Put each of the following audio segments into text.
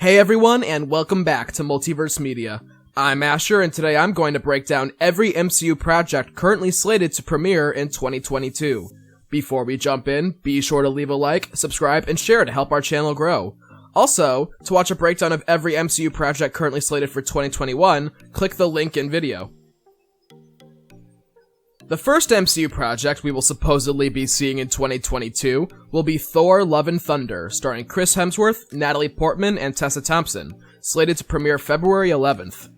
Hey everyone, and welcome back to MultiverseMedia. I'm Asher, and today I'm going to break down every MCU project currently slated to premiere in 2022. Before we jump in, be sure to leave a like, subscribe, and share to help our channel grow. Also, to watch a breakdown of every MCU project currently slated for 2021, click the link in video. The first MCU project we will supposedly be seeing in 2022 will be Thor: Love and Thunder, starring Chris Hemsworth, Natalie Portman, and Tessa Thompson, slated to premiere February 11th.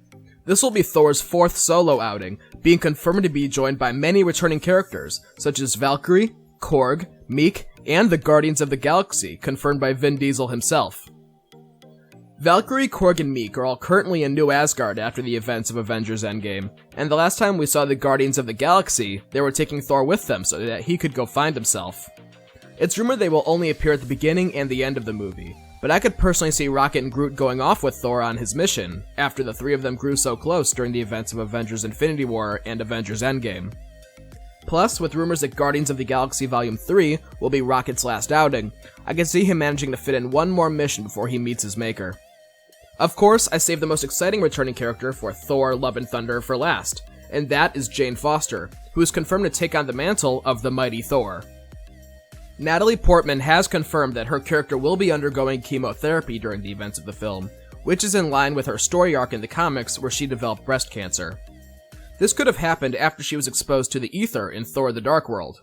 This will be Thor's fourth solo outing, being confirmed to be joined by many returning characters, such as Valkyrie, Korg, Miek, and the Guardians of the Galaxy, confirmed by Vin Diesel himself. Valkyrie, Korg, and Miek are all currently in New Asgard after the events of Avengers Endgame, and the last time we saw the Guardians of the Galaxy, they were taking Thor with them so that he could go find himself. It's rumored they will only appear at the beginning and the end of the movie, but I could personally see Rocket and Groot going off with Thor on his mission, after the three of them grew so close during the events of Avengers Infinity War and Avengers Endgame. Plus, with rumors that Guardians of the Galaxy Volume 3 will be Rocket's last outing, I could see him managing to fit in one more mission before he meets his maker. Of course, I saved the most exciting returning character for Thor: Love and Thunder for last, and that is Jane Foster, who is confirmed to take on the mantle of the Mighty Thor. Natalie Portman has confirmed that her character will be undergoing chemotherapy during the events of the film, which is in line with her story arc in the comics where she developed breast cancer. This could have happened after she was exposed to the ether in Thor: The Dark World.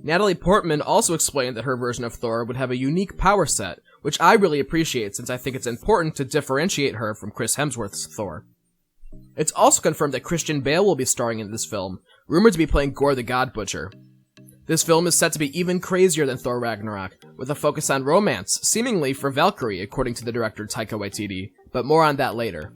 Natalie Portman also explained that her version of Thor would have a unique power set, which I really appreciate since I think it's important to differentiate her from Chris Hemsworth's Thor. It's also confirmed that Christian Bale will be starring in this film, rumored to be playing Gore the Godbutcher. This film is set to be even crazier than Thor Ragnarok, with a focus on romance, seemingly for Valkyrie according to the director Taika Waititi, but more on that later.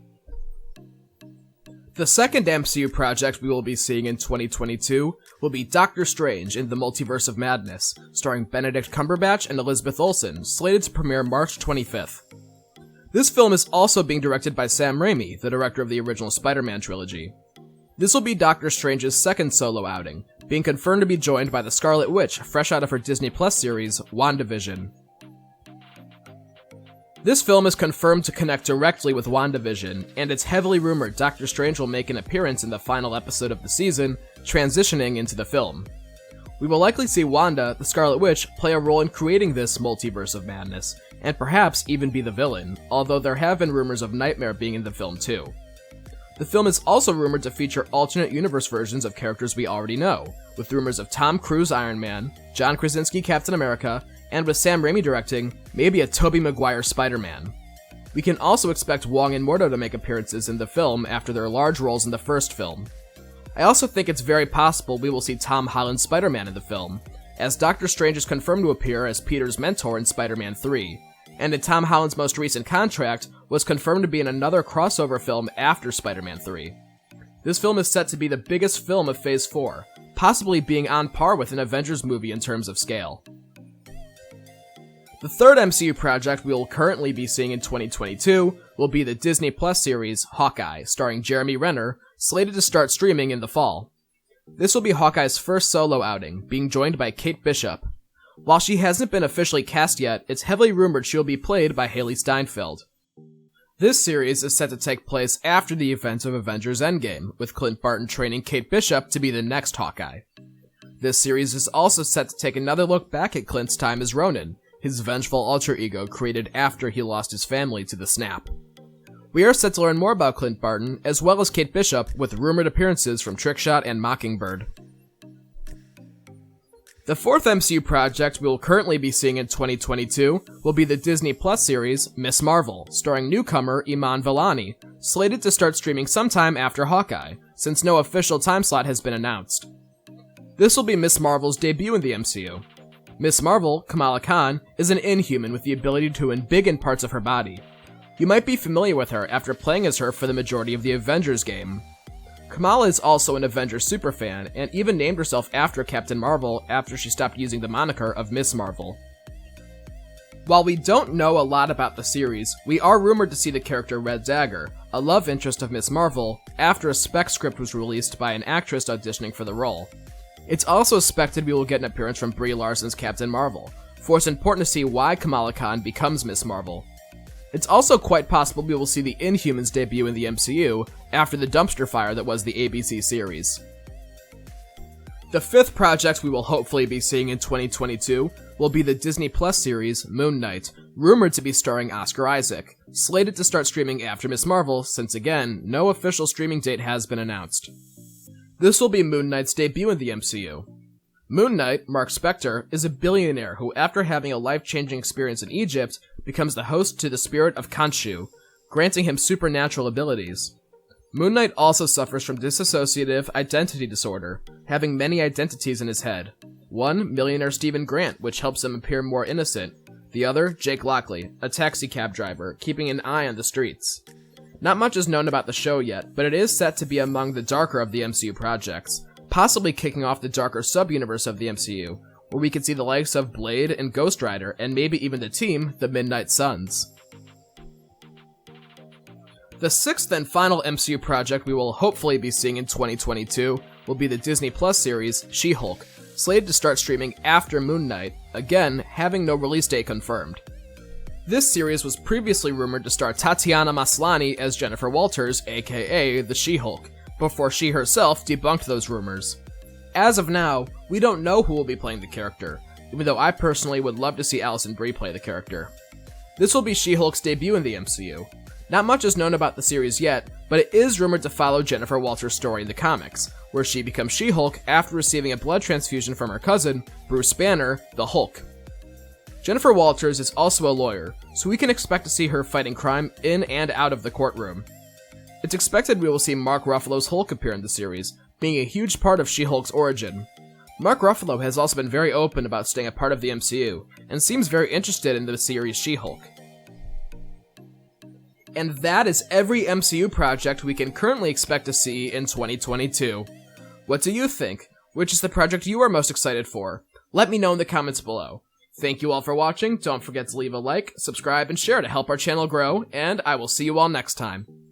The second MCU project we will be seeing in 2022 will be Doctor Strange in the Multiverse of Madness, starring Benedict Cumberbatch and Elizabeth Olsen, slated to premiere March 25th. This film is also being directed by Sam Raimi, the director of the original Spider-Man trilogy. This will be Doctor Strange's second solo outing, being confirmed to be joined by the Scarlet Witch, fresh out of her Disney Plus series, WandaVision. This film is confirmed to connect directly with WandaVision, and it's heavily rumored Doctor Strange will make an appearance in the final episode of the season, transitioning into the film. We will likely see Wanda, the Scarlet Witch, play a role in creating this multiverse of madness, and perhaps even be the villain, although there have been rumors of Nightmare being in the film too. The film is also rumored to feature alternate universe versions of characters we already know, with rumors of Tom Cruise Iron Man, John Krasinski Captain America, and with Sam Raimi directing, maybe a Tobey Maguire Spider-Man. We can also expect Wong and Mordo to make appearances in the film after their large roles in the first film. I also think it's very possible we will see Tom Holland's Spider-Man in the film, as Doctor Strange is confirmed to appear as Peter's mentor in Spider-Man 3, and in Tom Holland's most recent contract was confirmed to be in another crossover film after Spider-Man 3. This film is set to be the biggest film of Phase 4, possibly being on par with an Avengers movie in terms of scale. The third MCU project we will currently be seeing in 2022 will be the Disney Plus series Hawkeye, starring Jeremy Renner, slated to start streaming in the fall. This will be Hawkeye's first solo outing, being joined by Kate Bishop. While she hasn't been officially cast yet, it's heavily rumored she'll be played by Hailee Steinfeld. This series is set to take place after the events of Avengers Endgame, with Clint Barton training Kate Bishop to be the next Hawkeye. This series is also set to take another look back at Clint's time as Ronin, his vengeful alter ego created after he lost his family to the Snap. We are set to learn more about Clint Barton, as well as Kate Bishop, with rumored appearances from Trickshot and Mockingbird. The fourth MCU project we will currently be seeing in 2022 will be the Disney Plus series Ms. Marvel, starring newcomer Iman Vellani, slated to start streaming sometime after Hawkeye, since no official time slot has been announced. This will be Ms. Marvel's debut in the MCU. Ms. Marvel, Kamala Khan, is an Inhuman with the ability to embiggen parts of her body. You might be familiar with her after playing as her for the majority of the Avengers game. Kamala is also an Avengers superfan, and even named herself after Captain Marvel after she stopped using the moniker of Ms. Marvel. While we don't know a lot about the series, we are rumored to see the character Red Dagger, a love interest of Ms. Marvel, after a spec script was released by an actress auditioning for the role. It's also expected we will get an appearance from Brie Larson's Captain Marvel, for it's important to see why Kamala Khan becomes Ms. Marvel. It's also quite possible we will see the Inhumans debut in the MCU after the dumpster fire that was the ABC series. The fifth project we will hopefully be seeing in 2022 will be the Disney Plus series Moon Knight, rumored to be starring Oscar Isaac, slated to start streaming after Ms. Marvel since again, no official streaming date has been announced. This will be Moon Knight's debut in the MCU. Moon Knight, Mark Spector, is a billionaire who, after having a life-changing experience in Egypt, becomes the host to the spirit of Khonshu, granting him supernatural abilities. Moon Knight also suffers from dissociative identity disorder, having many identities in his head. One, millionaire Stephen Grant, which helps him appear more innocent. The other, Jake Lockley, a taxi cab driver, keeping an eye on the streets. Not much is known about the show yet, but it is set to be among the darker of the MCU projects, possibly kicking off the darker sub-universe of the MCU, where we could see the likes of Blade and Ghost Rider, and maybe even the team, the Midnight Suns. The sixth and final MCU project we will hopefully be seeing in 2022 will be the Disney Plus series SheHulk, slated to start streaming after Moon Knight, again having no release date confirmed. This series was previously rumored to star Tatiana Maslany as Jennifer Walters, aka the She-Hulk, before she herself debunked those rumors. As of now, we don't know who will be playing the character, even though I personally would love to see Alison Brie play the character. This will be She-Hulk's debut in the MCU. Not much is known about the series yet, but it is rumored to follow Jennifer Walters' story in the comics, where she becomes She-Hulk after receiving a blood transfusion from her cousin, Bruce Banner, the Hulk. Jennifer Walters is also a lawyer, so we can expect to see her fighting crime in and out of the courtroom. It's expected we will see Mark Ruffalo's Hulk appear in the series, being a huge part of She-Hulk's origin. Mark Ruffalo has also been very open about staying a part of the MCU, and seems very interested in the series She-Hulk. And that is every MCU project we can currently expect to see in 2022. What do you think? Which is the project you are most excited for? Let me know in the comments below. Thank you all for watching, don't forget to leave a like, subscribe, and share to help our channel grow, and I will see you all next time.